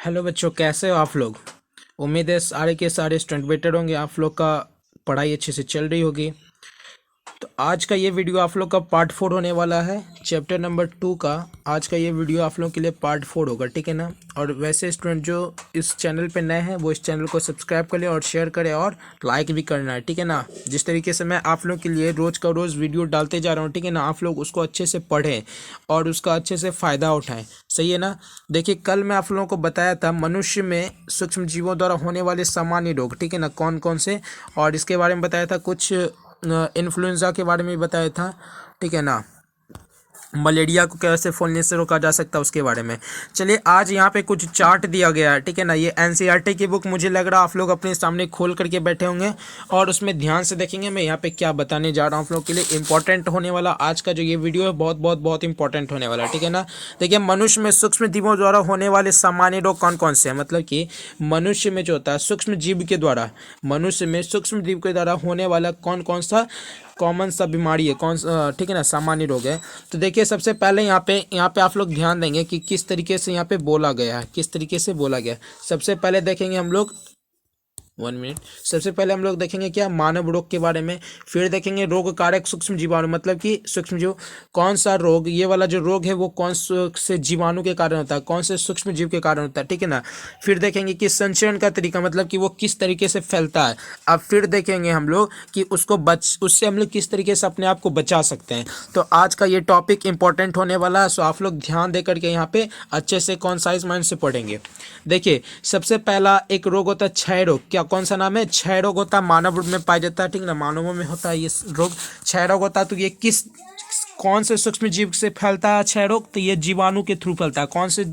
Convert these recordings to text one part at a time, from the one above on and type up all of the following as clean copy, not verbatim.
Hello बच्चों, कैसे हो आप लोग। उम्मीद है सारे के सारे स्टूडेंट बेटर होंगे। आप लोग का पढ़ाई अच्छे से चल रही होगी। तो आज का ये वीडियो आप लोग का पार्ट 4 होने वाला है, चैप्टर नंबर 2 का। आज का ये वीडियो आप लोगों के लिए पार्ट 4 होगा, ठीक है ना। और वैसे स्टूडेंट जो इस चैनल पे नए हैं वो इस चैनल को सब्सक्राइब करें और शेयर करें और लाइक भी करना है, ठीक है ना। जिस तरीके से मैं आप लोग के लिए रोज़ का रोज़ वीडियो डालते जा रहा हूँ, ठीक है ना, आप लोग उसको अच्छे से पढ़ें और उसका अच्छे से फ़ायदा उठाएं, सही है ना। देखिए, कल मैं आप लोगों को बताया था मनुष्य में सूक्ष्म जीवों द्वारा होने वाले सामान्य रोग, ठीक है ना, कौन कौन से। और इसके बारे में बताया था, कुछ इन्फ्लुएंजा के बारे में बताया था, ठीक है ना। मलेरिया को कैसे फैलने से रोका जा सकता है उसके बारे में। चलिए, आज यहाँ पे कुछ चार्ट दिया गया है, ठीक है ना। ये एनसीईआरटी की बुक मुझे लग रहा है आप लोग अपने सामने खोल करके बैठे होंगे और उसमें ध्यान से देखेंगे मैं यहाँ पे क्या बताने जा रहा हूँ आप लोग के लिए। इंपॉर्टेंट होने वाला आज का जो ये वीडियो है बहुत बहुत बहुत इंपॉर्टेंट होने वाला है, ठीक है ना। देखिए, मनुष्य में सूक्ष्म जीवों द्वारा होने वाले सामान्य रोग कौन कौन से हैं। मतलब कि मनुष्य में जो होता है सूक्ष्म जीव के द्वारा, मनुष्य में सूक्ष्म जीव के द्वारा होने वाला कौन कौन सा कॉमन सा बीमारी है, कौन सा, ठीक है ना, सामान्य रोग है। तो देखिए, सबसे पहले यहाँ पे आप लोग ध्यान देंगे कि किस तरीके से यहाँ पे बोला गया है, किस तरीके से बोला गया है। सबसे पहले देखेंगे हम लोग 1 मिनट। सबसे पहले हम लोग देखेंगे क्या, मानव रोग के बारे में। फिर देखेंगे रोग कारक सूक्ष्म जीवाणु, मतलब कि सूक्ष्म जीव कौन सा रोग, ये वाला जो रोग है वो कौन से जीवाणु के कारण होता है, कौन से सूक्ष्म जीव के कारण होता है, ठीक है ना। फिर देखेंगे कि संचरण का तरीका, मतलब कि वो किस तरीके से फैलता है। अब फिर देखेंगे हम लोग कि उससे हम लोग किस तरीके से अपने आप को बचा सकते हैं। तो आज का ये टॉपिक इंपॉर्टेंट होने वाला है, सो आप लोग ध्यान दे करके यहाँ पे अच्छे से कॉन्साइज माइंड से पढ़ेंगे। देखिए, सबसे पहला एक रोग होता है क्षय रोग। क्या, कौन सा नाम है, क्षय रोग होता है, मानव रूप में पाया जाता है, ठीक ना, मानवों में होता है ये रोग, क्षय रोग होता है। तो ये किस कौन से सूक्ष्म जीव से फैलता है क्षय रोग, तो ये जीवाणु के थ्रू फैलता है। कौन से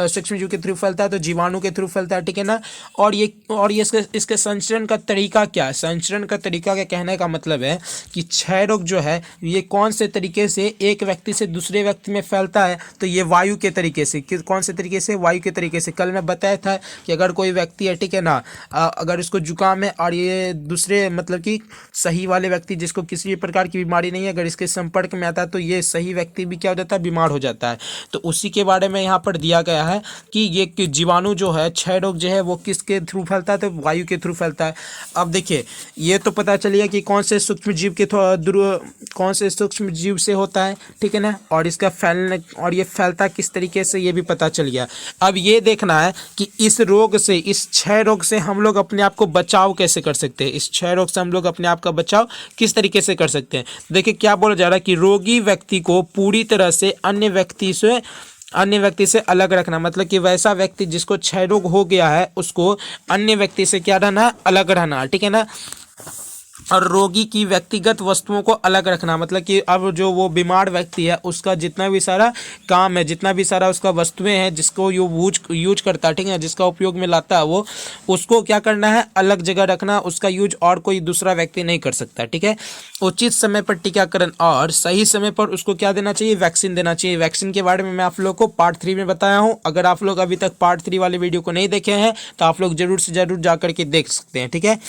सूक्ष्म जीव के थ्रू फैलता है, तो जीवाणु के थ्रू फैलता है, ठीक है ना। और ये इसके संचरण का तरीका क्या है, संचरण का तरीका का कहने का मतलब है कि क्षय रोग जो है ये कौन से तरीके से एक व्यक्ति से दूसरे व्यक्ति में फैलता है। तो ये वायु के तरीके से, कौन से तरीके से, वायु के तरीके से। कल मैं बताया था कि अगर कोई व्यक्ति है, ठीक है ना, अगर उसको जुकाम है और ये दूसरे मतलब कि सही वाले व्यक्ति जिसको किसी भी प्रकार की बीमारी नहीं है, अगर इसके संपर्क में आता है तो ये सही व्यक्ति भी क्या हो जाता है, बीमार हो जाता है। तो उसी के बारे में यहाँ पर दिया गया है कि ये जीवाणु जो है, क्षय रोग जो है वो किसके थ्रू फैलता है, तो वायु के थ्रू फैलता है। अब देखिए, ये तो पता चलिए कि कौन से सूक्ष्म जीव के कौन से सूक्ष्म जीव से होता है, ठीक है ना, और इसका फैलने और ये फैलता किस तरीके से ये भी पता चल गया। अब ये देखना है कि इस रोग से, इस क्षय रोग से हम लोग अपने आप को बचाव कैसे कर सकते हैं, इस क्षय रोग से हम लोग अपने आप का बचाव किस तरीके से कर सकते हैं। देखिए, क्या बोला जा रहा है कि रोगी व्यक्ति को पूरी तरह से अन्य व्यक्ति से अलग रखना। मतलब कि वैसा व्यक्ति जिसको क्षय रोग हो गया है उसको अन्य व्यक्ति से क्या रहना, अलग रहना, ठीक है ना। और रोगी की व्यक्तिगत वस्तुओं को अलग रखना, मतलब कि अब जो वो बीमार व्यक्ति है उसका जितना भी सारा काम है, जितना भी सारा उसका वस्तुएं हैं जिसको यूज करता है, ठीक है, जिसका उपयोग में लाता है वो, उसको क्या करना है, अलग जगह रखना। उसका यूज और कोई दूसरा व्यक्ति नहीं कर सकता, ठीक है। उचित समय पर टीकाकरण और सही समय पर उसको क्या देना चाहिए, वैक्सीन देना चाहिए। वैक्सीन के बारे में मैं आप लोग को पार्ट 3 में बताया हूँ। अगर आप लोग अभी तक पार्ट 3 वाले वीडियो को नहीं देखे हैं तो आप लोग जरूर से जरूर जा करके देख सकते हैं, ठीक है।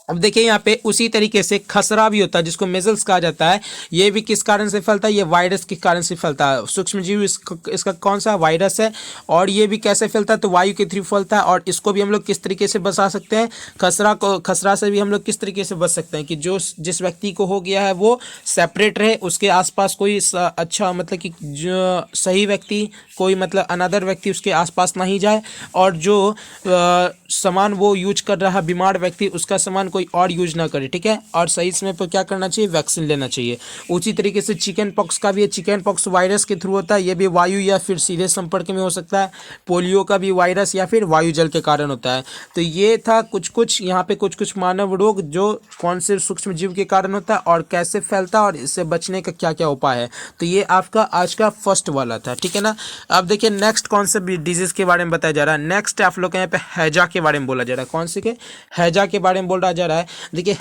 अब देखिए, यहाँ पे उसी तरीके से खसरा भी होता है जिसको मेजल्स कहा जाता है। ये भी किस कारण से फैलता है, ये वायरस के कारण से फैलता है। सूक्ष्मजीव इसका कौन सा वायरस है, और ये भी कैसे फैलता है, तो वायु के थ्रू फैलता है। और इसको भी हम लोग किस तरीके से बचा सकते हैं, खसरा से भी हम लोग किस तरीके से बच सकते हैं कि जिस व्यक्ति को हो गया है वो सेपरेट रहे, उसके आसपास कोई अच्छा मतलब कि जो सही व्यक्ति, कोई मतलब अनदर व्यक्ति उसके आसपास नहीं जाए, और जो सामान वो यूज कर रहा है बीमार व्यक्ति, उसका सामान कोई और यूज ना करे, ठीक है। और सही समय पर क्या करना चाहिए, वैक्सीन लेना चाहिए। उसी तरीके से चिकन पॉक्स का भी है, चिकन पॉक्स वायरस के थ्रू होता है, ये भी वायु या फिर सीधे संपर्क में हो सकता है। पोलियो का भी वायरस या फिर वायु जल के कारण होता है। तो ये था कुछ यहाँ पे कुछ मानव रोग जो कौन से सूक्ष्म जीव के कारण होता है और कैसे फैलता है और इससे बचने का क्या क्या उपाय है। तो ये आपका आज का फर्स्ट वाला था, ठीक है ना। अब देखिए, नेक्स्ट कौन से डिजीज के बारे में बताया जा रहा है। नेक्स्ट आप लोग यहाँ पे हैजा के बारे में बोला जा रहा है। कौन से के, हैजा के बारे में बोला जा रहा है, देखिए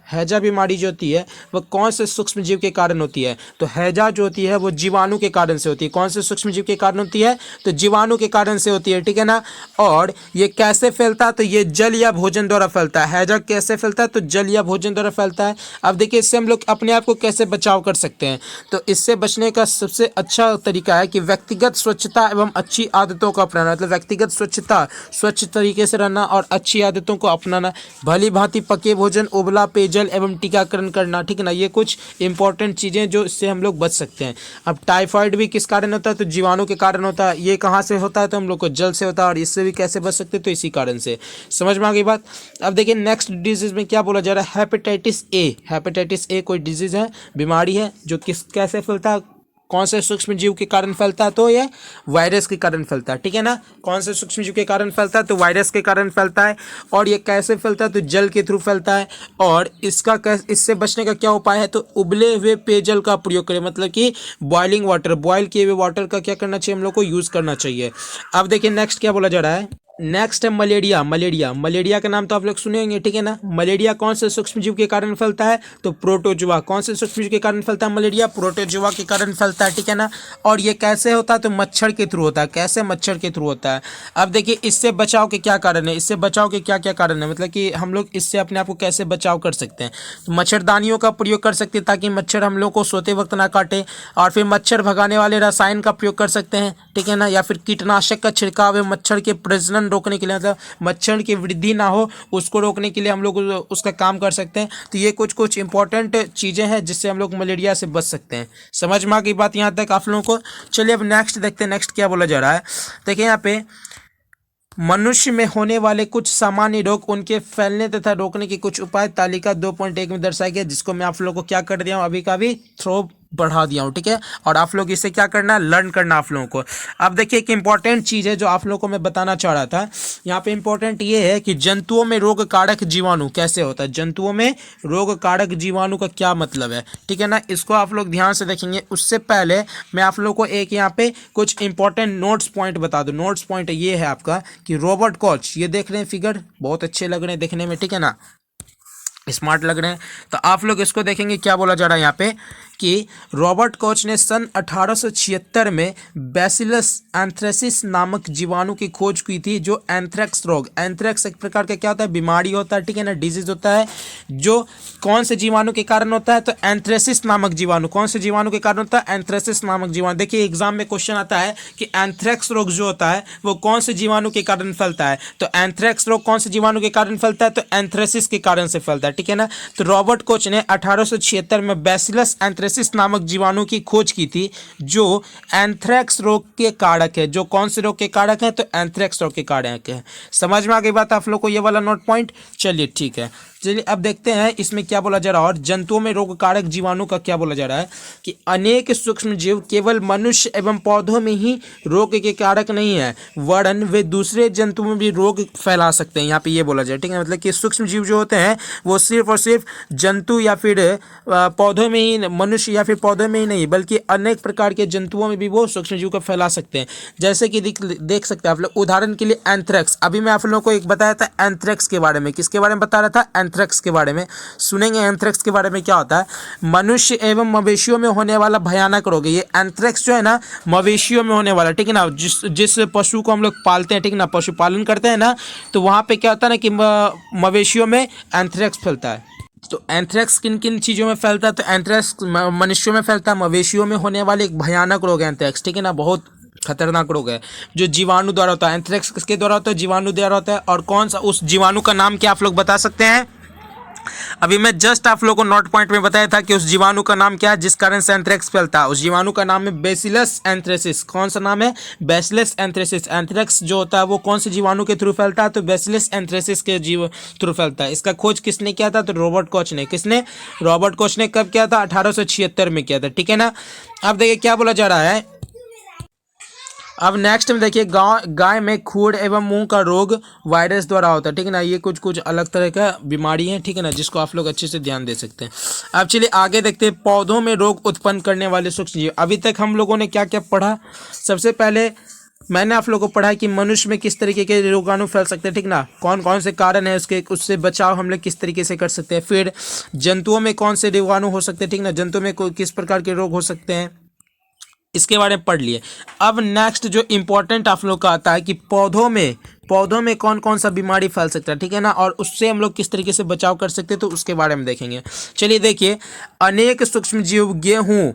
हैजा बीमारी जो होती है वो कौन से सूक्ष्म जीव के कारण होती है? तो हैजा जो होती है वो जीवाणु के कारण से होती है। कौन से सूक्ष्म जीव के कारण होती है? तो जीवाणु के कारण से होती है, ठीक है ना। और ये कैसे फैलता है? तो ये जल या भोजन द्वारा फैलता है। हैजा कैसे फैलता है? तो जल या भोजन द्वारा फैलता है। अब देखिए इससे हम लोग अपने आप को कैसे बचाव कर सकते हैं? तो इससे बचने का सबसे अच्छा तरीका है कि व्यक्तिगत स्वच्छता एवं अच्छी आदतों को अपनाना। मतलब व्यक्तिगत स्वच्छता, स्वच्छ तरीके से रहना और अच्छी आदतों को अपनाना, भली भांति पके भोजन, उबला पेयजल एवं टीकाकरण करना, ठीक है ना। ये कुछ इंपॉर्टेंट चीज़ें जो इससे हम लोग बच सकते हैं। अब टाइफाइड भी किस कारण होता है? तो जीवाणु के कारण होता है। ये कहाँ से होता है? तो हम लोग को जल से होता है। और इससे भी कैसे बच सकते हैं? तो इसी कारण से। समझ में आ गई बात। अब देखिए नेक्स्ट डिजीज में क्या बोला जा रहा है? Hepatitis A. हेपेटाइटिस ए कोई डिजीज है, बीमारी है जो कैसे फैलता है? कौन से सूक्ष्म जीव के कारण फैलता है? तो ये वायरस के कारण फैलता है, ठीक है ना। कौन से सूक्ष्म जीव के कारण फैलता है? तो वायरस के कारण फैलता है। और ये कैसे फैलता है? तो जल के थ्रू फैलता है। और इससे बचने का क्या उपाय है? तो उबले हुए पेयजल का प्रयोग करें, मतलब कि बॉइलिंग वाटर, बॉयल किए हुए वाटर का क्या करना चाहिए? हम लोग को यूज़ करना चाहिए। अब देखिए नेक्स्ट क्या बोला जा रहा है। नेक्स्ट है मलेरिया। मलेरिया का नाम तो आप लोग सुने होंगे, ठीक है ना। मलेरिया कौन से सूक्ष्म जीव के कारण फैलता है? तो प्रोटोजुआ। कौन से सूक्ष्म जीव के कारण फैलता है मलेरिया? प्रोटोजुआ के कारण फैलता है, ठीक है ना। और ये कैसे होता है? तो मच्छर के थ्रू होता है। कैसे? मच्छर के थ्रू होता है। अब देखिए इससे बचाव के क्या कारण है? इससे बचाव के क्या क्या कारण है? मतलब कि हम लोग इससे अपने आप को कैसे बचाव कर सकते हैं? तो मच्छरदानियों का प्रयोग कर सकते हैं ताकि मच्छर हम लोग को सोते वक्त ना काटे। और फिर मच्छर भगाने वाले रसायन का प्रयोग कर सकते हैं, ठीक है ना। या फिर कीटनाशक का छिड़काव मच्छर के प्रजनन रोकने के लिए, मतलब मच्छर की वृद्धि ना हो उसको रोकने के लिए हम लोग उसका काम कर सकते हैं। तो ये कुछ इंपॉर्टेंट चीज़ें हैं जिससे हम लोग मलेरिया से बच सकते हैं। समझ में आ गई बात यहाँ तक आप लोगों को? चलिए अब नेक्स्ट देखते हैं, नेक्स्ट क्या बोला जा रहा है। देखिए यहाँ पे मनुष्य में होने वाले कुछ सामान्य रोग, उनके फैलने तथा रोकने के कुछ उपाय, तालिका 2.1 में दर्शाई गई, जिसको मैं आप लोगों को क्या कर दिया हूँ अभी का भी थ्रो बढ़ा दिया हूँ, ठीक है। और आप लोग इसे क्या करना है? लर्न करना आप लोगों को। अब देखिए एक इंपॉर्टेंट चीज़ है जो आप लोगों को मैं बताना चाह रहा था। यहाँ पे इंपॉर्टेंट ये है कि जंतुओं में रोग कारक जीवाणु कैसे होता है? जंतुओं में रोग कारक जीवाणु का क्या मतलब है, ठीक है ना। इसको आप लोग ध्यान से देखेंगे। उससे पहले मैं आप लोग को एक यहाँ पे कुछ इंपॉर्टेंट नोट्स पॉइंट बता दूँ। नोट्स पॉइंट ये है आपका कि रॉबर्ट कॉच, ये देख रहे हैं फिगर, बहुत अच्छे लग रहे हैं देखने में, ठीक है ना, स्मार्ट लग रहे हैं। तो आप लोग इसको देखेंगे क्या बोला जा रहा है यहाँ पे कि रॉबर्ट कॉच ने सन 1876 में बैसिलस एंथ्रेसिस नामक जीवाणु की खोज की थी, जो एंथ्रेक्स रोग, एंथ्रेक्स एक प्रकार का क्या होता है? बीमारी होता है, ठीक है ना, डिजीज होता है, जो कौन से जीवाणु के कारण होता है? तो एंथ्रेसिस नामक जीवाणु। कौन से जीवाणु के कारण होता है? एंथ्रेसिस नामक जीवाणु। देखिए एग्जाम में क्वेश्चन आता है कि एंथ्रेक्स रोग जो होता है वो कौन से जीवाणु के कारण फैलता है? तो एंथ्रेक्स रोग कौन से जीवाणु के कारण फैलता है? तो एंथ्रेसिस के कारण से फैलता है, ठीक है ना। तो रॉबर्ट कॉच ने 1876 में बैसिलस एंथ्रेसिस नामक जीवाणु की खोज की थी, जो एंथ्रेक्स रोग के कारक है। जो कौन से रोग के कारक है? तो एंथ्रेक्स रोग के कारक है। समझ में आ गई बात आप लोग को, ये वाला नोट पॉइंट? चलिए ठीक है। चलिए अब देखते हैं इसमें क्या बोला जा रहा है। और जंतुओं में रोग कारक जीवाणु का क्या बोला जा रहा है कि अनेक सूक्ष्म जीव केवल मनुष्य एवं पौधों में ही रोग के कारक नहीं है, वरन वे दूसरे जंतुओं में भी रोग फैला सकते हैं। यहाँ पे ये बोला जाए, ठीक है। मतलब कि सूक्ष्म जीव जो होते हैं वो सिर्फ और सिर्फ जंतु या फिर पौधों में ही, मनुष्य या फिर पौधों में ही नहीं बल्कि अनेक प्रकार के जंतुओं में भी वो सूक्ष्म जीव को फैला सकते हैं। जैसे कि देख सकते हैं आप लोग, उदाहरण के लिए एंथ्रेक्स। अभी मैं आप लोगों को एक बताया था एंथ्रेक्स के बारे में। किसके बारे में बता रहा था? एंथ्रेक्स के बारे में। सुनेंगे एंथ्रेक्स के बारे में क्या होता है। मनुष्य एवं मवेशियों में होने वाला भयानक रोग है ये एंथ्रेक्स, जो है ना मवेशियों में होने वाला, ठीक है ना। जिस पशु को हम लोग पालते हैं, ठीक है ना, पशुपालन करते हैं ना, तो वहाँ पे क्या होता है ना कि मवेशियों में एंथ्रेक्स फैलता है। तो एंथ्रेक्स किन किन चीज़ों में फैलता है? तो एंथ्रेक्स मनुष्यों में फैलता है, मवेशियों में होने वाले एक भयानक रोग है एंथ्रेक्स, ठीक है ना, बहुत खतरनाक रोग है जो जीवाणु द्वारा होता है। एंथ्रेक्स किसके द्वारा होता है? जीवाणु द्वारा होता है। और कौन सा, उस जीवाणु का नाम क्या आप लोग बता सकते हैं? अभी मैं जस्ट आप लोगों को नोट पॉइंट में बताया था कि उस जीवाणु का नाम क्या है जिस कारण से एंथ्रेक्स फैलता है। उस जीवाणु का नाम है बैसिलस एंथ्रेसिस। कौन सा नाम है? Bacillus anthracis. एंथ्रेक्स जो होता है वो कौन से जीवाणु के थ्रू फैलता है? तो बैसिलस एंथ्रेसिस के जीव थ्रू फैलता है। इसका खोज किसने किया था? तो रॉबर्ट कॉच ने। किसने? रॉबर्ट कॉच ने। कब किया था? 1876 में किया था, ठीक है ना। अब देखिए क्या बोला जा रहा है। अब नेक्स्ट में देखिए गाय में खुर एवं मुंह का रोग वायरस द्वारा होता है, ठीक है ना। ये कुछ अलग तरह का बीमारी है, ठीक है ना, जिसको आप लोग अच्छे से ध्यान दे सकते हैं। अब चलिए आगे देखते हैं पौधों में रोग उत्पन्न करने वाले सूक्ष्म जीव। अभी तक हम लोगों ने क्या क्या पढ़ा? सबसे पहले मैंने आप लोगों को पढ़ा है कि मनुष्य में किस तरीके के रोगाणु फैल सकते हैं, ठीक ना, कौन कौन से कारण है उसके, उससे बचाव हम लोग किस तरीके से कर सकते हैं। फिर जंतुओं में कौन से रोगाणु हो सकते हैं, ठीक ना, जंतुओं में किस प्रकार के रोग हो सकते हैं, इसके बारे में पढ़ लिए। अब नेक्स्ट जो इम्पोर्टेंट आप लोग का आता है कि पौधों में कौन कौन सा बीमारी फैल सकता है, ठीक है ना, और उससे हम लोग किस तरीके से बचाव कर सकते हैं, तो उसके बारे में देखेंगे। चलिए देखिए, अनेक सूक्ष्म जीव गेहूं,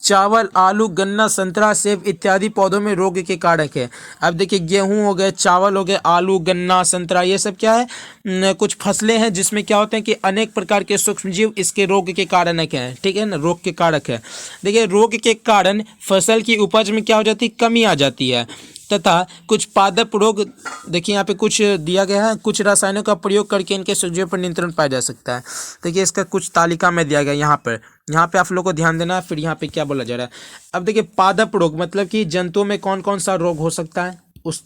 चावल, आलू, गन्ना, संतरा, सेब इत्यादि पौधों में रोग के कारक है। अब देखिए, गेहूं हो गए, चावल हो गए, आलू, गन्ना, संतरा, ये सब क्या है, कुछ फसलें हैं जिसमें क्या होते हैं कि अनेक प्रकार के सूक्ष्म जीव इसके रोग के कारण है, ठीक है ना, रोग के कारक है। देखिए, रोग के कारण फसल की उपज में क्या हो जाती है, कमी आ जाती है, तथा कुछ पादप रोग, देखिए यहाँ पे कुछ दिया गया है, कुछ रसायनों का प्रयोग करके इनके सूक्ष्म पर नियंत्रण पाया जा सकता है। देखिए, इसका कुछ तालिका में दिया गया यहाँ पे आप लोगों को ध्यान देना है। फिर यहाँ पे क्या बोला जा रहा है, अब देखिए, पादप रोग मतलब कि जंतुओं में कौन कौन सा रोग हो सकता है, उस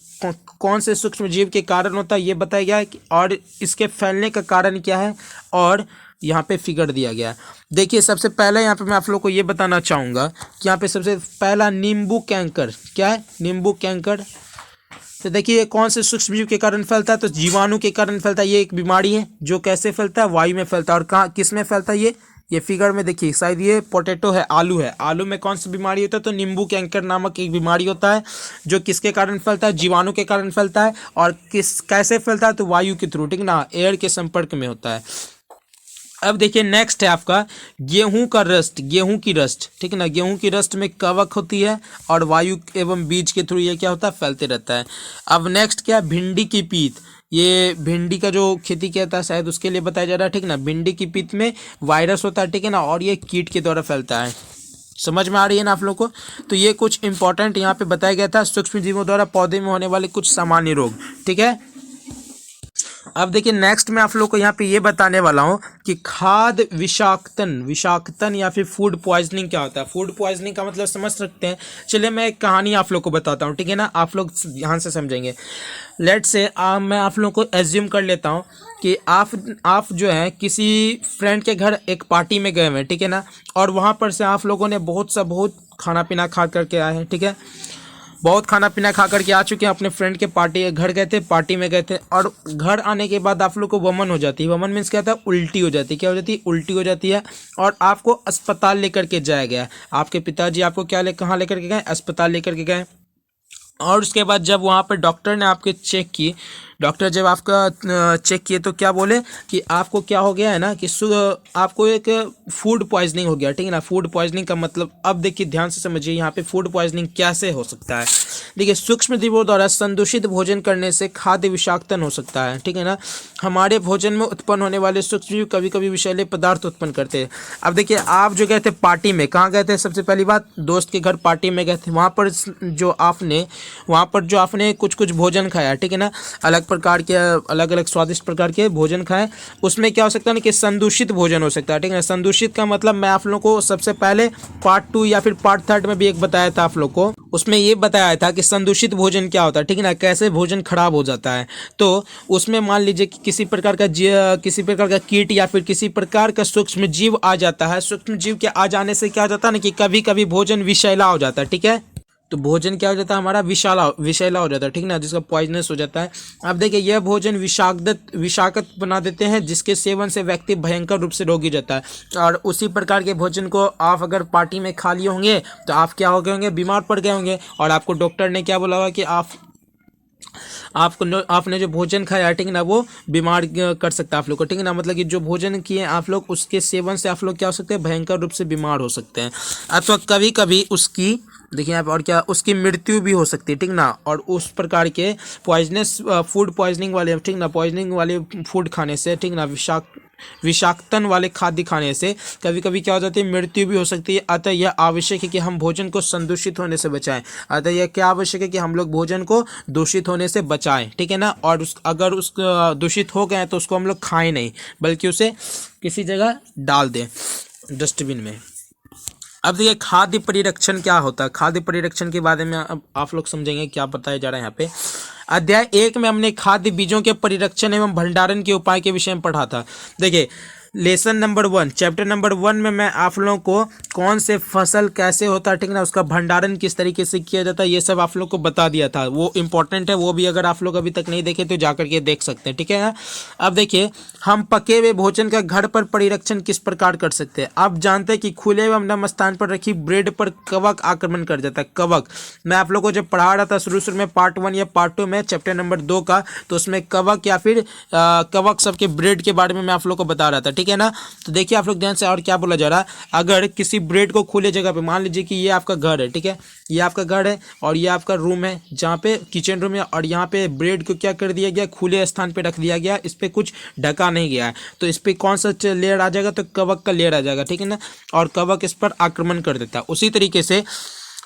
कौन से सूक्ष्म जीव के कारण होता है ये बताया गया है, और इसके फैलने का कारण क्या है, और यहाँ पे फिगर दिया गया है। देखिए, सबसे पहले यहाँ पे मैं आप लोग को ये बताना चाहूँगा कि यहाँ पे सबसे पहला नींबू कैंकर, क्या है, नींबू कैंकर। तो देखिए, ये कौन से सूक्ष्म जीव के कारण फैलता है, तो जीवाणु के कारण फैलता है। ये एक बीमारी है जो कैसे फैलता है, वायु में फैलता है। और कहाँ, किस में फैलता है, ये फिगर में देखिए, शायद ये पोटैटो है, आलू है, आलू में कौन सी बीमारी होता है, तो नींबू कैंकर नामक एक बीमारी होता है जो किसके कारण फैलता है, जीवाणु के कारण फैलता है। और कैसे फैलता है, तो वायु के थ्रू, ठीक ना, एयर के संपर्क में होता है। अब देखिए, नेक्स्ट है आपका गेहूं का रस्ट, गेहूं की रस्ट, ठीक है ना, गेहूं की रस्ट में कवक होती है और वायु एवं बीज के थ्रू ये क्या होता है, फैलते रहता है। अब नेक्स्ट क्या है, भिंडी की पीत, ये भिंडी का जो खेती किया था शायद उसके लिए बताया जा रहा है, ठीक ना, भिंडी की पीत में वायरस होता है, ठीक है ना, और ये कीट के द्वारा फैलता है। समझ में आ रही है ना आप लोग को। तो ये कुछ इंपॉर्टेंट यहाँ पे बताया गया था, सूक्ष्म जीवों द्वारा पौधे में होने वाले कुछ सामान्य रोग, ठीक है। अब देखिए, नेक्स्ट मैं आप लोग को यहाँ पे ये बताने वाला हूँ कि खाद्य विषाक्तन या फिर फूड पॉइजनिंग क्या होता है। फूड पॉइजनिंग का मतलब समझ सकते हैं। चलिए मैं एक कहानी आप लोग को बताता हूँ, ठीक है ना, आप लोग ध्यान से समझेंगे। लेट से मैं आप लोग को एज्यूम कर लेता हूँ कि आप जो है किसी फ्रेंड के घर एक पार्टी में गए हुए हैं, ठीक है ना, और वहाँ पर से आप लोगों ने बहुत खाना पीना खा करके आए हैं, ठीक है, बहुत खाना पीना खा करके आ चुके हैं, अपने फ्रेंड के पार्टी घर गए थे, पार्टी में गए थे, और घर आने के बाद आप लोग को वमन हो जाती है। वमन मीन्स क्या होता है, उल्टी हो जाती है। क्या हो जाती है, उल्टी हो जाती है, और आपको अस्पताल लेकर के जाया गया। आपके पिताजी आपको कहाँ लेकर के गए, अस्पताल लेकर के गए। और उसके बाद जब वहाँ पर डॉक्टर ने आपके चेक की, डॉक्टर जब आपका चेक किए तो क्या बोले कि आपको क्या हो गया है ना, कि आपको एक फूड पॉइजनिंग हो गया, ठीक है ना। फूड पॉइजनिंग का मतलब, अब देखिए ध्यान से समझिए यहाँ पे फूड पॉइजनिंग कैसे हो सकता है। देखिए, सूक्ष्म जीवों द्वारा संदूषित भोजन करने से खाद्य विषाक्तन हो सकता है, ठीक है ना। हमारे भोजन में उत्पन्न होने वाले सूक्ष्म जीव कभी कभी विषैले पदार्थ उत्पन्न करते हैं। अब देखिए, आप जो गए थे पार्टी में, कहाँ गए थे, सबसे पहली बात दोस्त के घर पार्टी में गए थे। वहाँ पर जो आपने कुछ भोजन खाया, ठीक है ना, अलग अलग स्वादिष्ट प्रकार के भोजन खाए, उसमें क्या हो सकता है ना कि संदूषित भोजन हो सकता है, ठीक है। संदूषित का मतलब मैं आप लोगों को सबसे पहले पार्ट 2 या फिर पार्ट 3 में भी एक बताया था आप लोग को, उसमें ये बताया था कि संदूषित भोजन क्या होता है, ठीक है ना, कैसे भोजन खराब हो जाता है। तो उसमें मान लीजिए कि किसी प्रकार का कीट या फिर किसी प्रकार का सूक्ष्म जीव आ जाता है। सूक्ष्म जीव के आ जाने से क्या हो जाता है ना कि कभी कभी भोजन विषैला हो जाता है, ठीक है। तो भोजन क्या हो जाता है, हमारा विषैला हो जाता है, ठीक ना, जिसका पॉइजनस हो जाता है। अब देखिए, यह भोजन विषाक्त बना देते हैं, जिसके सेवन से व्यक्ति भयंकर रूप से रोगी जाता है। और उसी प्रकार के भोजन को आप अगर पार्टी में खा लिए होंगे तो आप क्या हो गए होंगे, बीमार पड़ गए होंगे, और आपको डॉक्टर ने क्या बोला होगा कि आपने जो भोजन खाया, ठीक है ना, वो बीमार कर सकता है आप लोग को, ठीक है ना। मतलब कि जो भोजन किए आप लोग, उसके सेवन से आप लोग क्या हो सकते हैं, भयंकर रूप से बीमार हो सकते हैं, अथवा कभी कभी उसकी, देखिए यहाँ पे, और क्या, उसकी मृत्यु भी हो सकती है, ठीक ना। और उस प्रकार के फूड पॉइजनिंग वाले, ठीक ना, पॉइजनिंग वाले फूड खाने से, ठीक ना, विषाक्तन वाले खाद्य खाने से कभी कभी क्या हो जाती है, मृत्यु भी हो सकती है। अतः यह आवश्यक है कि हम भोजन को संदूषित होने से बचाएं। अतः यह क्या आवश्यक है कि हम लोग भोजन को दूषित होने से बचाएं, ठीक है ना। और अगर दूषित हो गए तो उसको हम लोग खाएं नहीं, बल्कि उसे किसी जगह डाल दें, डस्टबिन में। अब देखिए, खाद्य परिरक्षण क्या होता है। खाद्य परिरक्षण के बारे में अब आप लोग समझेंगे क्या बताया जा रहा है यहाँ पे। अध्याय 1 में हमने खाद्य बीजों के परिरक्षण एवं भंडारण के उपाय के विषय में पढ़ा था। देखिए, लेसन नंबर 1 चैप्टर नंबर 1 में मैं आप लोगों को कौन से फसल कैसे होता है, ठीक ना, उसका भंडारण किस तरीके से किया जाता है, ये सब आप लोग को बता दिया था। वो इंपॉर्टेंट है, वो भी अगर आप लोग अभी तक नहीं देखे तो जाकर के देख सकते हैं, ठीक है ना। अब देखिए, हम पके हुए भोजन का घर पर परिरक्षण किस प्रकार कर सकते हैं। आप जानते हैं कि खुले एवं नम स्थान पर रखी ब्रेड पर कवक आक्रमण कर जाता है। कवक मैं आप लोग को जब पढ़ा रहा था शुरू में पार्ट 1 या पार्ट 2 में चैप्टर नंबर 2 का, तो उसमें कवक या फिर कवक सबके ब्रेड के बारे में मैं आप लोग को बता रहा था, ठीक है ना। तो देखिए आप लोग ध्यान से, और क्या बोला जा रहा है, अगर किसी ब्रेड को खुले जगह पे, मान लीजिए कि ये आपका घर है, ठीक है, ये आपका घर है और ये आपका रूम है जहाँ पे किचन रूम है, और यहाँ पे ब्रेड को क्या कर दिया गया, खुले स्थान पे रख दिया गया, इस पे कुछ ढका नहीं गया है, तो इस पे कौन सा लेयर आ जाएगा, तो कवक का लेयर आ जाएगा, ठीक है ना, और कवक इस पर आक्रमण कर देता है। उसी तरीके से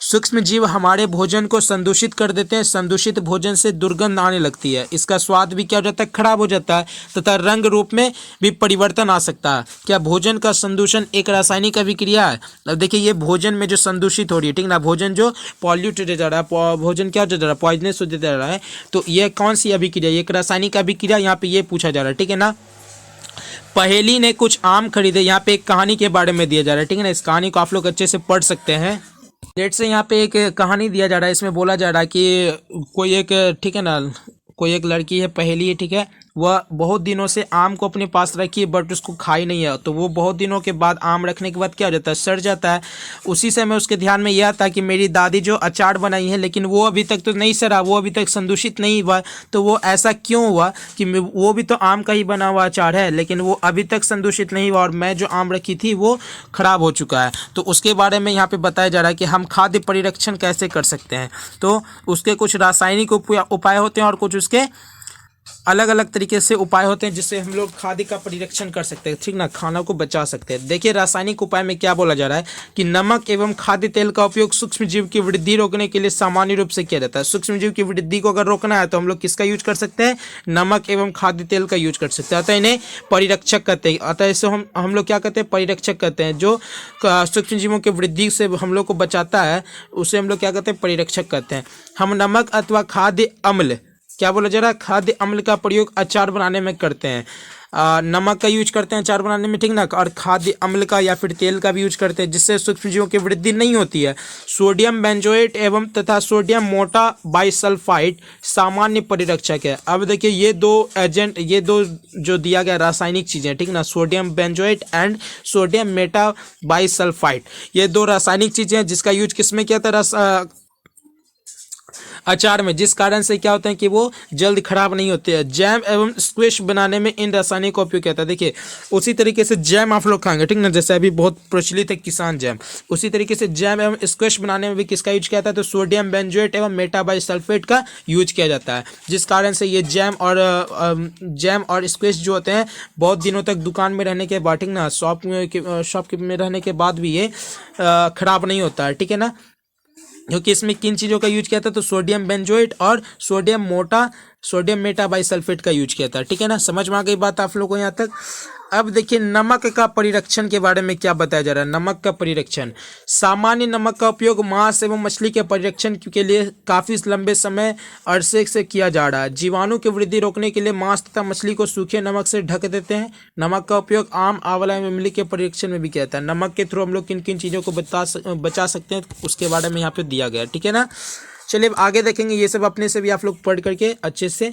सूक्ष्म जीव हमारे भोजन को संदूषित कर देते हैं। संदूषित भोजन से दुर्गंध आने लगती है, इसका स्वाद भी क्या हो जाता है, खराब हो जाता है, तथा रंग रूप में भी परिवर्तन आ सकता है। क्या भोजन का संदूषण एक रासायनिक अभिक्रिया है। अब देखिए, ये भोजन में जो संदूषित हो रही है, ठीक ना, भोजन जो पॉल्यूट हो जा रहा है, भोजन क्या हो जा रहा है, पॉइजनस हो जा रहा है, तो ये कौन सी अभिक्रिया, एक रासायनिक अभिक्रिया यहाँ पे ये पूछा जा रहा है, ठीक है ना। पहेली ने कुछ आम खरीदे, यहाँ पे एक कहानी के बारे में दिया जा रहा है, ठीक है ना, इस कहानी को आप लोग अच्छे से पढ़ सकते हैं। लेट से यहाँ पे एक कहानी दिया जा रहा है, इसमें बोला जा रहा है कि कोई एक, ठीक है ना, कोई एक लड़की है, पहेली है, ठीक है, वह बहुत दिनों से आम को अपने पास रखी है बट उसको खाई नहीं है, तो वो बहुत दिनों के बाद आम रखने के बाद क्या हो जाता है, सड़ जाता है। उसी समय उसके ध्यान में यह आता कि मेरी दादी जो अचार बनाई है, लेकिन वो अभी तक तो नहीं सड़ा, वो अभी तक संदूषित नहीं हुआ, तो वो ऐसा क्यों हुआ कि वो भी तो आम का ही बना हुआ अचार है, लेकिन वो अभी तक संदूषित नहीं हुआ और मैं जो आम रखी थी वो खराब हो चुका है। तो उसके बारे में यहाँ पे बताया जा रहा है कि हम खाद्य परिरक्षण कैसे कर सकते हैं। तो उसके कुछ रासायनिक उपाय होते हैं और कुछ उसके अलग अलग तरीके से उपाय होते हैं जिससे हम लोग खाद्य का परिरक्षण कर सकते हैं, ठीक ना, खाना को बचा सकते हैं। देखिए, रासायनिक उपाय में क्या बोला जा रहा है कि नमक एवं खाद्य तेल का उपयोग सूक्ष्म जीव की वृद्धि रोकने के लिए सामान्य रूप से किया जाता है। सूक्ष्म जीव की वृद्धि को अगर रोकना है तो हम लोग किसका यूज कर सकते हैं, नमक एवं खाद्य तेल का यूज कर सकते हैं। अतः इन्हें परिरक्षक कहते हैं। अतः इसे हम लोग क्या कहते हैं, परिरक्षक कहते हैं। जो सूक्ष्म जीवों की वृद्धि से हम लोग को बचाता है उसे हम लोग क्या कहते हैं, परिरक्षक कहते हैं। हम नमक अथवा खाद्य अम्ल, क्या बोला जा रहा है, खाद्य अम्ल का प्रयोग अचार बनाने में करते हैं। नमक का यूज करते हैं अचार बनाने में, ठीक ना, और खाद्य अम्ल का या फिर तेल का भी यूज करते हैं जिससे सूक्ष्मजीवों की वृद्धि नहीं होती है। सोडियम बेंजोएट एवं तथा सोडियम मोटा बाइसल्फाइड सामान्य परिरक्षक है। अब देखिए, ये दो एजेंट, ये दो जो दिया गया रासायनिक चीजें, ठीक ना, sodium benzoate and sodium Meta bisulphide, ये दो रासायनिक चीजें हैं जिसका यूज किसमें किया था, अचार में, जिस कारण से क्या होता है कि वो जल्द खराब नहीं होते हैं। जैम एवं स्क्विश बनाने में इन रासायनिक का उपयोग किया था। देखिए, उसी तरीके से जैम आप लोग खाएंगे, ठीक ना, जैसे अभी बहुत प्रचलित है किसान जैम, उसी तरीके से जैम एवं स्क्विश बनाने में भी किसका यूज किया था, तो सोडियम बेंजोएट एवं मेटाबाइसल्फेट का यूज किया जाता है, जिस कारण से ये जैम और स्क्विश जो होते हैं बहुत दिनों तक दुकान में रहने के बाद, ठीक ना, शॉप में रहने के बाद भी ये खराब नहीं होता है, ठीक है ना, क्योंकि इसमें किन चीज़ों का यूज किया था, तो सोडियम बेंजोएट और सोडियम मेटा बाइसल्फेट का यूज किया था, ठीक है ना। समझ में आ गई बात आप लोगों को यहाँ तक। अब देखिए, नमक का परिरक्षण के बारे में क्या बताया जा रहा है। नमक का परिरक्षण, सामान्य नमक का उपयोग मांस एवं मछली के परिरक्षण के लिए काफ़ी लंबे समय अरसे से किया जा रहा है। जीवाणु की वृद्धि रोकने के लिए मांस तथा मछली को सूखे नमक से ढक देते हैं। नमक का उपयोग आम, आंवला एवं इमली के परिरक्षण में भी किया जाता है। नमक के थ्रू हम लोग किन किन चीज़ों को बचा सकते हैं उसके बारे में यहाँ पे दिया गया है, ठीक है ना। चलिए अब आगे देखेंगे, ये सब अपने से भी आप लोग पढ़ करके अच्छे से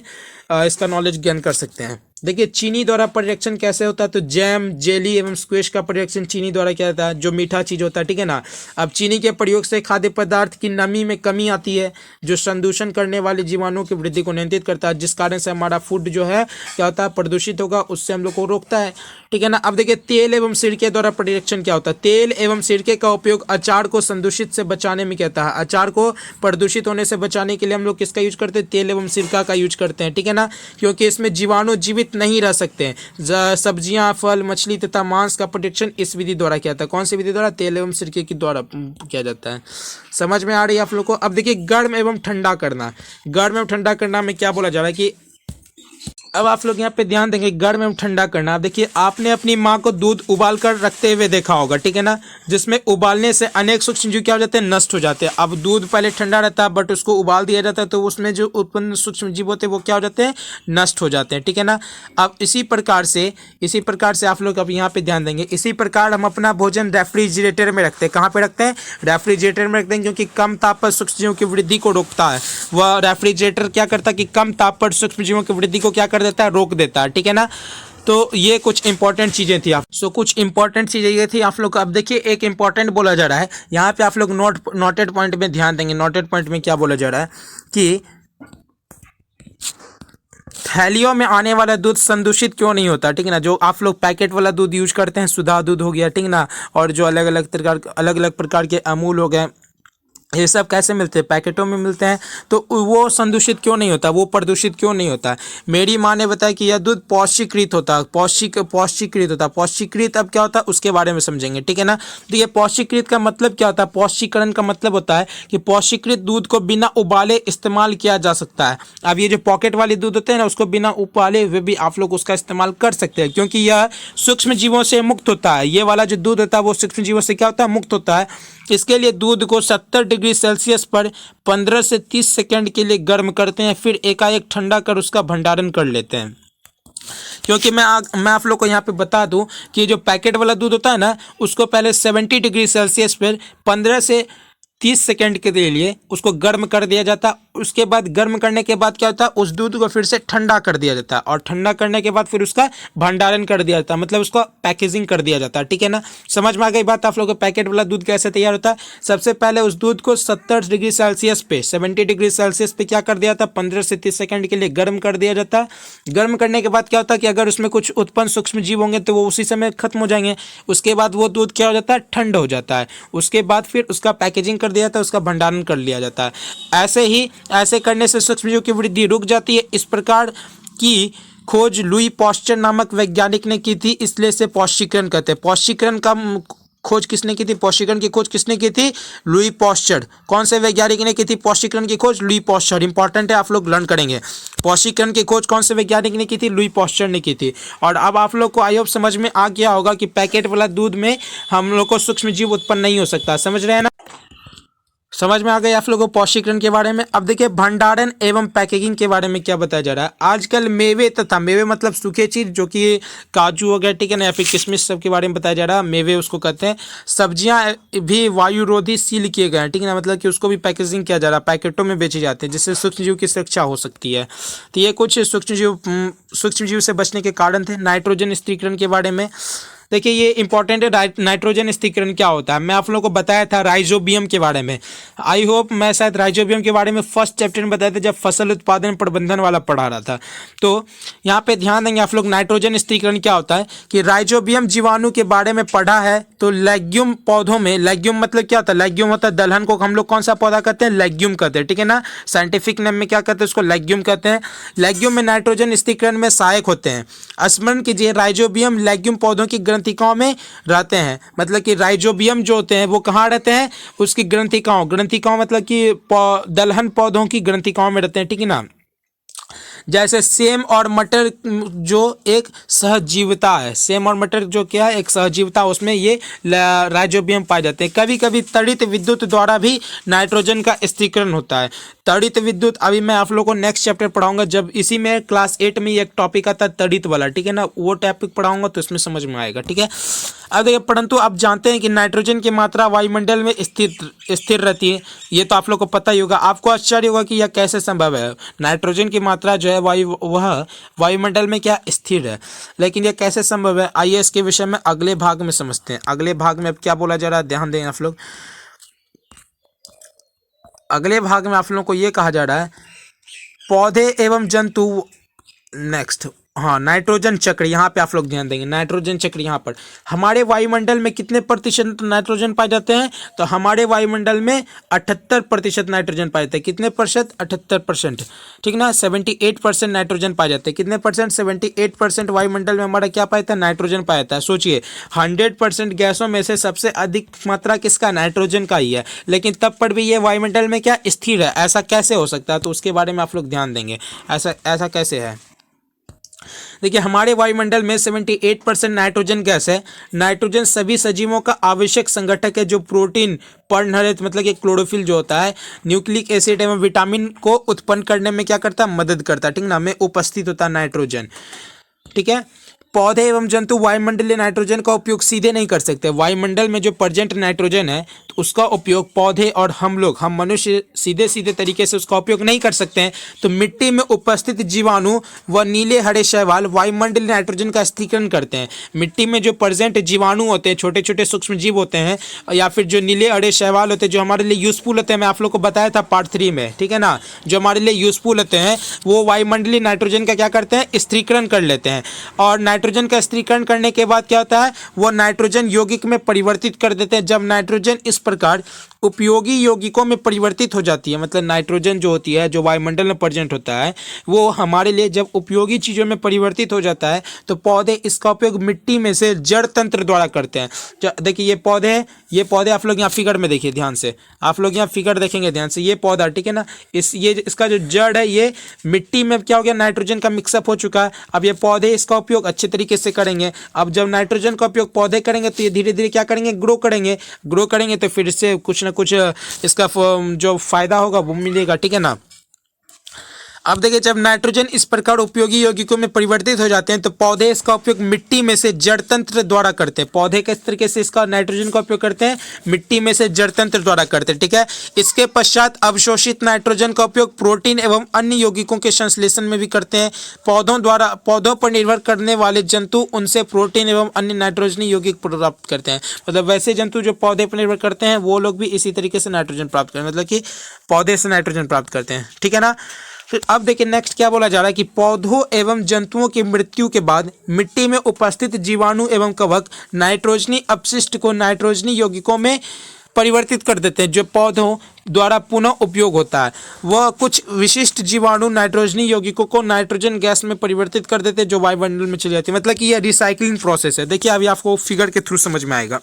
इसका नॉलेज गेन कर सकते हैं। देखिए, चीनी द्वारा परिरक्षण कैसे होता है, तो जैम, जेली एवं स्क्वैश का परिरक्षण चीनी द्वारा किया जाता है, जो मीठा चीज होता है, ठीक है ना। अब चीनी के प्रयोग से खाद्य पदार्थ की नमी में कमी आती है, जो संदूषण करने वाले जीवाणुओं की वृद्धि को नियंत्रित करता है, जिस कारण से हमारा फूड जो है क्या होता है, प्रदूषित होगा, उससे हम लोग को रोकता है, ठीक है ना। अब देखिए, तेल एवं सिरके द्वारा परिरक्षण क्या होता है। तेल एवं सिरके का उपयोग अचार को संदूषित से बचाने में किया है। अचार को प्रदूषित होने से बचाने के लिए हम लोग किसका यूज करते हैं, तेल एवं सिरका का यूज करते हैं, ठीक है ना, क्योंकि इसमें जीवाणु जीवित नहीं रह सकते हैं। सब्जियां, फल, मछली तथा मांस का परिरक्षण इस विधि द्वारा किया जाता है। कौन सी विधि द्वारा, तेल एवं सिरके की द्वारा किया जाता है। समझ में आ रही है आप लोग को। अब देखिए, गर्म एवं ठंडा करना। गर्म एवं ठंडा करना में क्या बोला जा रहा है कि अब आप लोग यहाँ पे ध्यान देंगे, गर्म एवं ठंडा करना। अब देखिए, आपने अपनी माँ को दूध उबाल कर रखते हुए देखा होगा, ठीक है ना, जिसमें उबालने से अनेक सूक्ष्म जीव क्या हो जाते हैं, नष्ट हो जाते हैं। अब दूध पहले ठंडा रहता है बट उसको उबाल दिया जाता है तो उसमें जो उत्पन्न सूक्ष्म जीव होते हैं वो क्या हो जाते हैं, नष्ट हो जाते हैं, ठीक है ना। अब इसी प्रकार से आप लोग अब यहाँ पे ध्यान देंगे, इसी प्रकार हम अपना भोजन रेफ्रिजरेटर में रखते हैं। कहाँ पे रखते हैं, रेफ्रिजरेटर में रखते हैं, क्योंकि कम ताप पर सूक्ष्म जीवों की वृद्धि को रोकता है। वह रेफ्रिजरेटर क्या करता है कि कम ताप पर सूक्ष्म जीवों की वृद्धि को क्या कर देता है, रोक देता है, ठीक है ना। तो ये कुछ इंपॉर्टेंट चीजें थी। आप कुछ इंपॉर्टेंट चीजें ये थी आप लोग। अब देखिए, एक इंपॉर्टेंट बोला जा रहा है यहाँ पे, आप लोग नोटेड पॉइंट में ध्यान देंगे। नोटेड पॉइंट में क्या बोला जा रहा है कि थैलियों में आने वाला दूध संदूषित क्यों नहीं होता, ठीक है ना। जो आप लोग पैकेट वाला दूध यूज करते हैं, सुधा दूध हो गया, ठीक है ना, और जो अलग अलग प्रकार के अमूल हो गए, ये सब कैसे मिलते हैं, पैकेटों में मिलते हैं। तो वो संदूषित क्यों नहीं होता, वो प्रदूषित क्यों नहीं होता। मेरी माँ ने बताया कि यह दूध पौष्टिकृत होता है, पौष्टिकृत होता है। पौष्टिकृत अब क्या होता है उसके बारे में समझेंगे, ठीक है ना। तो ये पौष्टिकृत का मतलब क्या होता है, पौष्टिकरण का मतलब होता है कि पौष्टिकृत दूध को बिना उबाले इस्तेमाल किया जा सकता है। अब ये जो पॉकेट वाले दूध होते हैं ना, उसको बिना उबाले हुए भी आप लोग उसका इस्तेमाल कर सकते हैं, क्योंकि यह सूक्ष्म जीवों से मुक्त होता है। ये वाला जो दूध होता है वो सूक्ष्म जीवों से क्या होता है, मुक्त होता है। इसके लिए दूध को 70 डिग्री सेल्सियस पर 15 से 30 सेकंड के लिए गर्म करते हैं, फिर एकाएक ठंडा कर उसका भंडारण कर लेते हैं। क्योंकि मैं आप लोग को यहाँ पे बता दूं कि जो पैकेट वाला दूध होता है ना, उसको पहले 70 डिग्री सेल्सियस पर 15 से 30 सेकंड के लिए उसको गर्म कर दिया जाता है। उसके बाद गर्म करने के बाद क्या होता है, उस दूध को फिर से ठंडा कर दिया जाता है, और ठंडा करने के बाद फिर उसका भंडारण कर दिया जाता है, मतलब उसका पैकेजिंग कर दिया जाता है, ठीक है ना। समझ में आ गई बात आप लोगों को। पैकेट वाला दूध कैसे तैयार होता है, सबसे पहले उस दूध को 70 डिग्री सेल्सियस पे 70 डिग्री सेल्सियस पे क्या कर दिया जाता है, 15 से 30 सेकंड के लिए गर्म कर दिया जाता है। गर्म करने के बाद क्या होता है कि अगर उसमें कुछ उत्पन्न सूक्ष्म जीव होंगे तो वो उसी समय खत्म हो जाएंगे। उसके बाद वो दूध क्या हो जाता है, ठंड हो जाता है। उसके बाद फिर उसका पैकेजिंग कर दिया जाता है, उसका भंडारण कर लिया जाता है। ऐसे करने से सूक्ष्म जीवों की वृद्धि रुक जाती है। इस प्रकार की खोज लुई पास्चर नामक वैज्ञानिक ने की थी, इसलिए इसे पौष्टिकरण कहते हैं। पौष्टिकरण का खोज किसने की थी, पौष्टिकरण की खोज किसने की थी, लुई पास्चर। कौन से वैज्ञानिक ने की थी पौष्टिकरण की खोज, लुई पास्चर। इंपॉर्टेंट है, आप लोग लर्न करेंगे। पौष्टिकरण की खोज कौन से वैज्ञानिक ने की थी, लुई पास्चर ने की थी। और अब आप लोग को आई होप समझ में आ गया होगा कि पैकेट वाला दूध में हम लोग को सूक्ष्म जीव उत्पन्न नहीं हो सकता। समझ रहे हैं ना, समझ में आ गई आप लोगों को पौष्टिकरण के बारे में। अब देखिए, भंडारण एवं पैकेजिंग के बारे में क्या बताया जा रहा है। आजकल मेवे तथा मेवे मतलब सूखे चीज, जो कि काजू वगैरह, ठीक है ना, या फिर किशमिश, सब के बारे में बताया जा रहा है। मेवे उसको कहते हैं। सब्जियां भी वायुरोधी सील किए गए हैं, ठीक है ना, मतलब कि उसको भी पैकेजिंग किया जा रहा है, पैकेटों में बेचे जाते हैं, जिससे सूक्ष्म जीव की सुरक्षा हो सकती है। तो ये कुछ सूक्ष्म जीव से बचने के कारण थे। नाइट्रोजन स्थिरीकरण के बारे में देखिए, ये इंपॉर्टेंट है। नाइट्रोजन स्थिरीकरण क्या होता है, मैं आप लोगों को बताया था राइजोबियम के बारे में। आई होप मैं शायद राइजोबियम के बारे में फर्स्ट चैप्टर में बताया था, जब फसल उत्पादन प्रबंधन वाला पढ़ा रहा था। तो यहाँ पे ध्यान देंगे आप लोग, नाइट्रोजन स्थिरीकरण क्या होता है कि राइजोबियम जीवाणु के बारे में पढ़ा है। तो लेग्यूम पौधों में, लेग्यूम मतलब क्या होता है, लेग्यूम होता है दलहन को हम लोग कौन सा पौधा कहते हैं, लेग्यूम कहते हैं, ठीक है ना। साइंटिफिक नेम में क्या कहते हैं उसको, लेग्यूम कहते हैं। लेग्यूम में नाइट्रोजन स्थिरीकरण में सहायक होते हैं। स्मरण कीजिए, राइजोबियम लेग्यूम पौधों की ग्रंथिकाओं में रहते हैं। मतलब कि राइजोबियम जो होते हैं वो कहाँ रहते हैं, उसकी ग्रंथिकाओं मतलब कि दलहन पौधों की ग्रंथिकाओं में रहते हैं, ठीक है ना। जैसे सेम और मटर जो एक सहजीविता है, सेम और मटर जो क्या है, एक सहजीविता, उसमें ये राइजोबियम पाए जाते हैं। कभी कभी तड़ित विद्युत द्वारा भी नाइट्रोजन का स्थिरीकरण होता है। तड़ित विद्युत अभी मैं आप लोगों को नेक्स्ट चैप्टर पढ़ाऊंगा, जब इसी में क्लास 8 में एक टॉपिक आता है तड़ित वाला, ठीक है ना, वो टॉपिक पढ़ाऊंगा तो इसमें समझ में आएगा, ठीक है। अब देखिए, परंतु आप जानते हैं कि नाइट्रोजन की मात्रा वायुमंडल में स्थिर रहती है। ये तो आप लोग को पता ही होगा। आपको आश्चर्य होगा कि यह कैसे संभव है, नाइट्रोजन की मात्रा जो है वह वायुमंडल में क्या स्थिर है, लेकिन यह कैसे संभव है, आइए इसके विषय में अगले भाग में समझते हैं। अगले भाग में अब क्या बोला जा रहा है, ध्यान दें आप लोग। अगले भाग में आप लोगों को यह कहा जा रहा है, पौधे एवं जंतु। नेक्स्ट, हाँ, नाइट्रोजन चक्र। यहाँ पे आप लोग ध्यान देंगे, नाइट्रोजन चक्र। यहाँ पर हमारे वायुमंडल में कितने प्रतिशत नाइट्रोजन पाए जाते हैं, तो हमारे वायुमंडल में 78% नाइट्रोजन पाए जाते हैं। कितने प्रतिशत, 78%, ठीक ना। 78% नाइट्रोजन पाए जाते हैं। कितने परसेंट, 78% वायुमंडल में हमारा क्या पाया जाता है, नाइट्रोजन पाया जाता है। सोचिए, 100% गैसों में से सबसे अधिक मात्रा किसका, नाइट्रोजन का ही है, लेकिन तब पर भी ये वायुमंडल में क्या स्थिर है। ऐसा कैसे हो सकता है, तो उसके बारे में आप लोग ध्यान देंगे, ऐसा कैसे है। देखिए हमारे वायुमंडल में 78% नाइट्रोजन गैस है। नाइट्रोजन सभी सजीवों का आवश्यक संगठक है जो प्रोटीन, पर्णहरित मतलब कि क्लोरोफिल जो होता है, न्यूक्लिक एसिड एवं विटामिन को उत्पन्न करने में क्या करता है, मदद करता है, ठीक ना, में उपस्थित होता है नाइट्रोजन। ठीक है। पौधे एवं जंतु वायुमंडलीय नाइट्रोजन का उपयोग सीधे नहीं कर सकते। वायुमंडल में जो प्रेजेंट नाइट्रोजन है तो उसका उपयोग पौधे और हम मनुष्य सीधे सीधे तरीके से उसका उपयोग नहीं कर सकते हैं। तो मिट्टी में उपस्थित जीवाणु व नीले हरे शैवाल वायुमंडलीय नाइट्रोजन का स्थिरीकरण करते हैं। मिट्टी में जो प्रेजेंट जीवाणु होते हैं, छोटे छोटे सूक्ष्म जीव होते हैं, या फिर जो नीले हरे शैवाल होते हैं जो हमारे लिए यूजफुल होते हैं, मैं आप लोग को बताया था पार्ट 3 में, ठीक है ना, जो हमारे लिए यूजफुल होते हैं वो वायुमंडलीय नाइट्रोजन का क्या करते हैं, स्थिरीकरण कर लेते हैं। और नाइट्रोजन का स्थिरीकरण करने के बाद क्या होता है, वो नाइट्रोजन यौगिक में परिवर्तित कर देते हैं। जब नाइट्रोजन इस प्रकार उपयोगी यौगिकों में परिवर्तित हो जाती है, मतलब नाइट्रोजन जो होती है जो वायुमंडल में प्रेजेंट होता है वो हमारे लिए जब उपयोगी चीज़ों में परिवर्तित हो जाता है तो पौधे इसका उपयोग मिट्टी में से जड़ तंत्र द्वारा करते हैं। देखिए ये पौधे आप लोग यहाँ फिगर में देखिए ध्यान से, आप लोग यहाँ फिगर देखेंगे ध्यान से, ये पौधा, ठीक है ना, इसका जो जड़ है ये मिट्टी में क्या हो गया, नाइट्रोजन का मिक्सअप हो चुका है। अब ये पौधे इसका उपयोग अच्छे तरीके से करेंगे। अब जब नाइट्रोजन का उपयोग पौधे करेंगे तो ये धीरे धीरे क्या करेंगे, ग्रो करेंगे तो फिर से कुछ ना कुछ इसका जो फायदा होगा वो मिलेगा, ठीक है ना। अब देखिए जब नाइट्रोजन इस प्रकार उपयोगी यौगिकों में परिवर्तित हो जाते हैं तो पौधे इसका उपयोग मिट्टी में से जड़ तंत्र द्वारा करते हैं। पौधे किस तरीके से इसका नाइट्रोजन का उपयोग करते हैं, मिट्टी में से जड़ तंत्र द्वारा करते हैं, ठीक है। इसके पश्चात अवशोषित नाइट्रोजन का उपयोग प्रोटीन एवं अन्य यौगिकों के संश्लेषण में भी करते हैं। पौधों पर निर्भर करने वाले जंतु उनसे प्रोटीन एवं अन्य नाइट्रोजनी यौगिक प्राप्त करते हैं। मतलब वैसे जंतु जो पौधे पर निर्भर करते हैं वो लोग भी इसी तरीके से नाइट्रोजन प्राप्त करते हैं, मतलब कि पौधे से नाइट्रोजन प्राप्त करते हैं, ठीक है ना। फिर अब देखिए नेक्स्ट क्या बोला जा रहा है कि पौधों एवं जंतुओं की मृत्यु के बाद मिट्टी में उपस्थित जीवाणु एवं कवक नाइट्रोजनी अपशिष्ट को नाइट्रोजनी यौगिकों में परिवर्तित कर देते हैं जो पौधों द्वारा पुनः उपयोग होता है। वह कुछ विशिष्ट जीवाणु नाइट्रोजनी यौगिकों को नाइट्रोजन गैस में परिवर्तित कर देते हैं जो वायुमंडल में चली जाती है। मतलब कि यह रिसाइकलिंग प्रोसेस है। देखिए अभी आपको फिगर के थ्रू समझ में आएगा।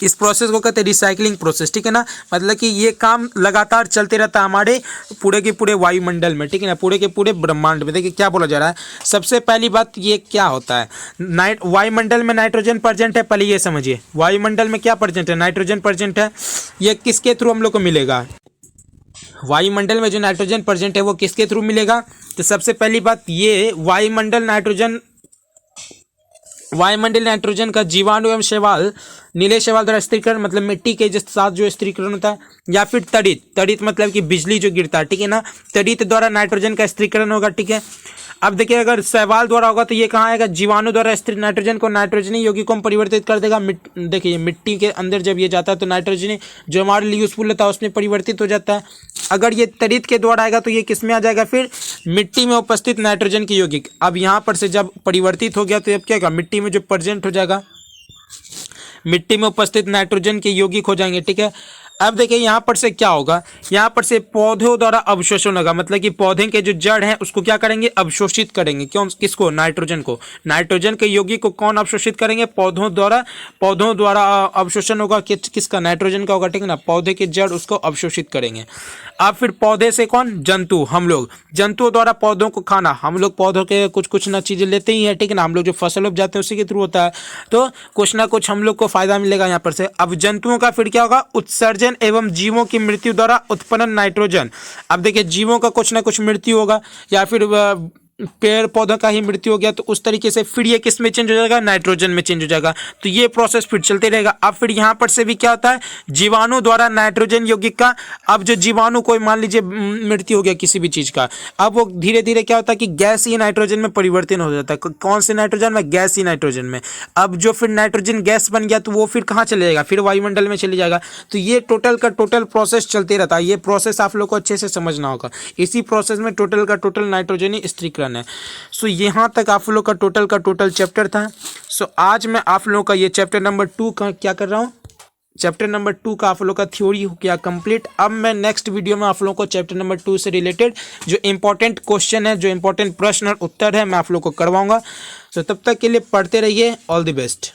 इस प्रोसेस को कहते हैं रिसाइकलिंग प्रोसेस, ठीक है ना। मतलब कि ये काम लगातार चलते रहता है हमारे पूरे के पूरे वायुमंडल में, ठीक है ना, पूरे के पूरे ब्रह्मांड में। देखिए क्या बोला जा रहा है, सबसे पहली बात ये क्या होता है, वायुमंडल में नाइट्रोजन प्रेजेंट है, पहले ये समझिए वायुमंडल में क्या प्रेजेंट है, नाइट्रोजन प्रेजेंट है। ये किसके थ्रू हम लोग को मिलेगा, वायुमंडल में जो नाइट्रोजन प्रेजेंट है वो किसके थ्रू मिलेगा। तो सबसे पहली बात ये वायुमंडल नाइट्रोजन का जीवाणु एवं शैवाल, नीले शैवाल द्वारा स्थिरीकरण, मतलब मिट्टी के साथ जो स्थिरीकरण होता है, या फिर तड़ित मतलब कि बिजली जो गिरता है, ठीक है ना, तड़ित द्वारा नाइट्रोजन का स्थिरीकरण होगा, ठीक है। अब देखिए अगर शैवाल द्वारा होगा तो ये कहाँ आएगा, जीवाणु द्वारा स्थिर नाइट्रोजन को नाइट्रोजनी यौगिकों में परिवर्तित कर देगा। देखिए मिट्टी के अंदर जब ये जाता है तो नाइट्रोजनी जो हमारे लिए यूजफुल होता है उसमें परिवर्तित हो जाता है। अगर ये तड़ित के द्वारा आएगा तो ये किस में आ जाएगा, फिर मिट्टी में उपस्थित नाइट्रोजन की यौगिक। अब यहाँ पर से जब परिवर्तित हो गया तो अब क्या होगा, मिट्टी में जो प्रेजेंट हो जाएगा, मिट्टी में उपस्थित नाइट्रोजन के यौगिक हो जाएंगे, ठीक है। अब देखिए यहाँ पर से क्या होगा, यहाँ पर से पौधों द्वारा अवशोषण होगा, मतलब कि पौधे के जो जड़ हैं उसको क्या करेंगे, अवशोषित करेंगे। क्यों, किसको, नाइट्रोजन को, नाइट्रोजन के यौगिक को कौन अवशोषित करेंगे, पौधों द्वारा अवशोषण होगा, किसका, नाइट्रोजन का होगा, ठीक है ना, पौधे के जड़ उसको अवशोषित करेंगे। अब फिर पौधे से कौन, जंतु, हम लोग, जंतुओं द्वारा पौधों को खाना, हम लोग पौधों के कुछ ना चीजें लेते ही हैं, ठीक है ना, हम लोग जो फसल उपजाते हैं उसी के थ्रू होता है, तो कुछ ना कुछ हम लोग को फायदा मिलेगा यहाँ पर से। अब जंतुओं का फिर क्या होगा, उत्सर्जन एवं जीवों की मृत्यु द्वारा उत्पन्न नाइट्रोजन। अब देखिए जीवों का कुछ ना कुछ मृत्यु होगा, या फिर पेड़ पौधों का ही मृत्यु हो गया तो उस तरीके से फिर ये किस में चेंज हो जाएगा, नाइट्रोजन में चेंज हो जाएगा। तो ये प्रोसेस फिर चलते रहेगा। अब फिर यहाँ पर से भी क्या होता है, जीवाणु द्वारा नाइट्रोजन यौगिक का, अब जो जीवाणु कोई मान लीजिए मृत्यु हो गया किसी भी चीज का, अब वो धीरे धीरे क्या होता है कि गैसीय नाइट्रोजन में परिवर्तन हो जाता है। कौन से नाइट्रोजन में, गैसीय नाइट्रोजन में। अब जो फिर नाइट्रोजन गैस बन गया तो वो फिर कहाँ चले जाएगा, फिर वायुमंडल में चले जाएगा। तो ये टोटल का टोटल प्रोसेस चलते रहता है। ये प्रोसेस आप लोग को अच्छे से समझना होगा। इसी प्रोसेस में टोटल का टोटल नाइट्रोजन स्थिरीकरण है। सो यहाँ तक आप लोग का टोटल चैप्टर था। सो आज मैं आप लोगों का ये चैप्टर नंबर 2 का क्या कर रहा हूँ, चैप्टर नंबर 2 का आप लोग का थ्योरी हो गया कंप्लीट। अब मैं नेक्स्ट वीडियो में आप लोगों को चैप्टर नंबर 2 से रिलेटेड जो इंपॉर्टेंट क्वेश्चन है, जो इंपॉर्टेंट प्रश्न और उत्तर है, मैं आप लोग को करवाऊंगा। सो तब तक के लिए पढ़ते रहिए। All the best.